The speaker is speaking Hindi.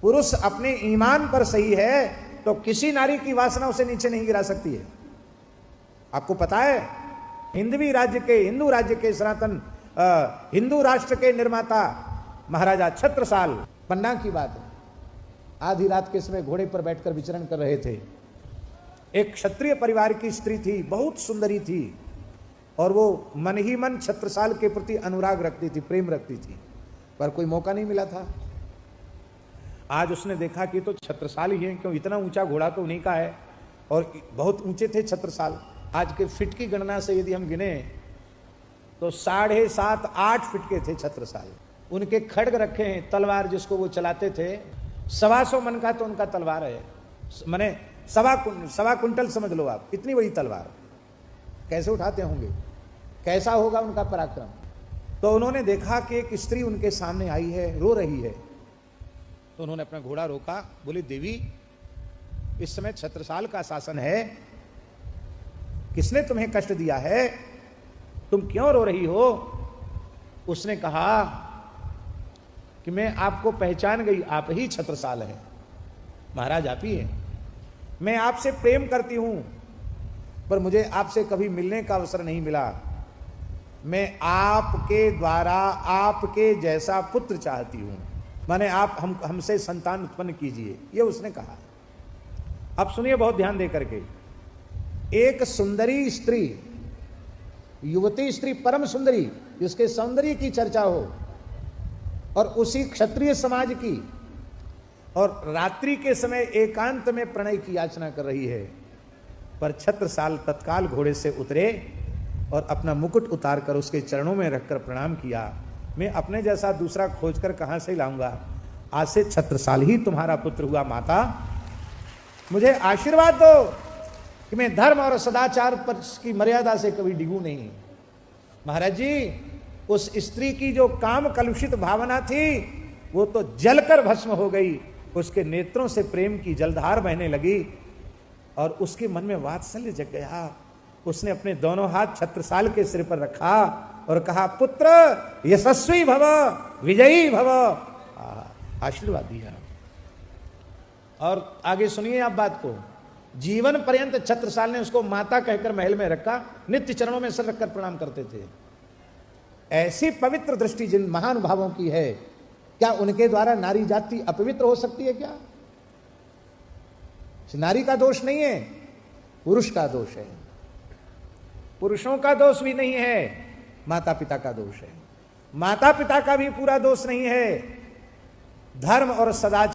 पुरुष अपने ईमान पर सही है तो किसी नारी की वासना उसे नीचे नहीं गिरा सकती है। आपको पता है, हिंदू राज्य के सनातन हिंदू राष्ट्र के निर्माता महाराजा छत्रसाल, पन्ना की बात है, आधी रात के समय घोड़े पर बैठकर विचरण कर रहे थे। एक क्षत्रिय परिवार की स्त्री थी, बहुत सुंदरी थी, और वो मन ही मन छत्रसाल के प्रति अनुराग रखती थी, प्रेम रखती थी, पर कोई मौका नहीं मिला था। आज उसने देखा कि तो छत्रसाल ही है, क्यों इतना ऊंचा घोड़ा तो उन्हीं का है, और बहुत ऊंचे थे छत्रसाल। आज के फिट की गणना से यदि हम गिने तो 7.5-8 फिट के थे छत्रसाल। उनके खड्ग रखे हैं, तलवार जिसको वो चलाते थे, 125 मन का तो उनका तलवार है, माने 1.25 कुंटल समझ लो आप, इतनी बड़ी तलवार कैसे उठाते होंगे, कैसा होगा उनका पराक्रम। तो उन्होंने देखा कि एक स्त्री उनके सामने आई है, रो रही है, तो उन्होंने अपना घोड़ा रोका, बोले देवी इस समय छत्रसाल का शासन है, किसने तुम्हें कष्ट दिया है, तुम क्यों रो रही हो। उसने कहा कि मैं आपको पहचान गई, आप ही छत्रसाल हैं, महाराज आप ही हैं, मैं आपसे प्रेम करती हूं, पर मुझे आपसे कभी मिलने का अवसर नहीं मिला, मैं आपके द्वारा आपके जैसा पुत्र चाहती हूं, माने आप हमसे संतान उत्पन्न कीजिए, ये उसने कहा। अब सुनिए बहुत ध्यान दे करके, एक सुंदरी स्त्री, युवती स्त्री, परम सुंदरी, जिसके सौंदर्य की चर्चा हो, और उसी क्षत्रिय समाज की, और रात्रि के समय एकांत में प्रणय की याचना कर रही है। पर छत्रसाल तत्काल घोड़े से उतरे और अपना मुकुट उतारकर उसके चरणों में रखकर प्रणाम किया। मैं अपने जैसा दूसरा खोजकर कहां से लाऊंगा, आज से छत्रसाल ही तुम्हारा पुत्र हुआ, माता मुझे आशीर्वाद दो कि मैं धर्म और सदाचार पर की मर्यादा से कभी डिगू नहीं। महाराज जी, उस स्त्री की जो काम कलुषित भावना थी वो तो जलकर भस्म हो गई, उसके नेत्रों से प्रेम की जलधार बहने लगी, और उसके मन में वात्सल्य जग गया। उसने अपने दोनों हाथ छत्रसाल के सिर पर रखा और कहा, पुत्र यशस्वी भव, विजयी भव, आशीर्वाद दिया। और आगे सुनिए आप बात को, जीवन पर्यंत छत्रसाल ने उसको माता कहकर महल में रखा, नित्य चरणों में सर रखकर प्रणाम करते थे। ऐसी पवित्र दृष्टि जिन महानुभावों की है, क्या उनके द्वारा नारी जाति अपवित्र हो सकती है क्या? नारी का दोष नहीं है, पुरुष का दोष है। पुरुषों का दोष भी नहीं है, माता पिता का दोष है। माता पिता का भी पूरा दोष नहीं है, धर्म और सदाचार